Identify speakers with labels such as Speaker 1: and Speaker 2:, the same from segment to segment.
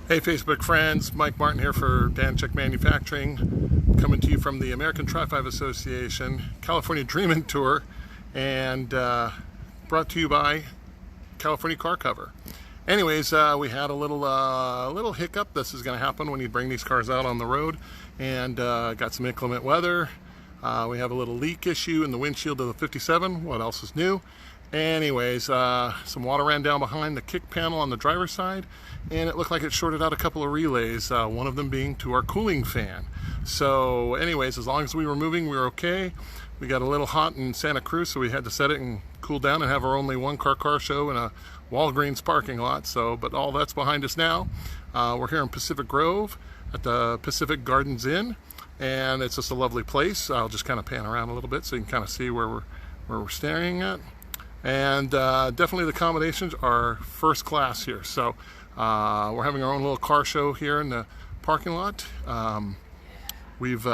Speaker 1: Hey Facebook friends, Mike Martin here for Danchuk Manufacturing, coming to you from the American Trifive Association California Dreamin' Tour, and brought to you by California Car Cover. Anyways, we had a little hiccup. This is going to happen when you bring these cars out on the road, and got some inclement weather. We have a little leak issue in the windshield of the 57. What else is new? Anyways, some water ran down behind the kick panel on the driver's side, and it looked like it shorted out a couple of relays, one of them being to our cooling fan. So anyways, as long as we were moving, we were okay. We got a little hot in Santa Cruz, so we had to set it and cool down and have our only car show in a Walgreens parking lot. So, but all that's behind us now. We're here in Pacific Grove at the Pacific Gardens Inn, and it's just a lovely place. I'll just kind of pan around a little bit so you can kind of see where we're staring at. And definitely the accommodations are first class here. So we're having our own little car show here in the parking lot. We've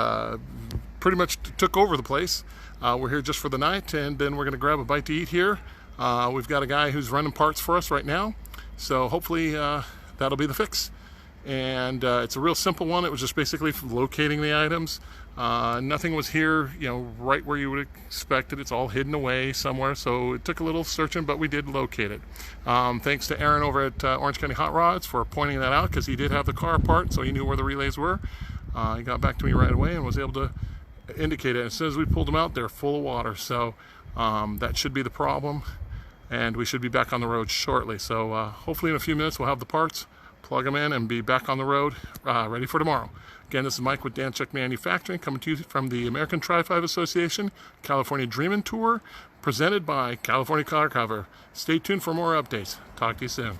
Speaker 1: pretty much took over the place. We're here just for the night, and then we're going to grab a bite to eat here. We've got a guy who's running parts for us right now, so hopefully that'll be the fix. And it's a real simple one. It was just basically locating the items. Nothing was here, right where you would expect it. It's all hidden away somewhere, so it took a little searching, but we did locate it. Thanks to Aaron over at Orange County Hot Rods for pointing that out, because he did have the car apart, so he knew where the relays were. He got back to me right away and was able to indicate it. As soon as we pulled them out, they're full of water, so that should be the problem, and we should be back on the road shortly. So hopefully in a few minutes we'll have the parts, plug them in, and be back on the road, ready for tomorrow. Again, this is Mike with Danchuk Manufacturing, coming to you from the American Trifive Association California Dreamin' Tour, presented by California Car Cover. Stay tuned for more updates. Talk to you soon.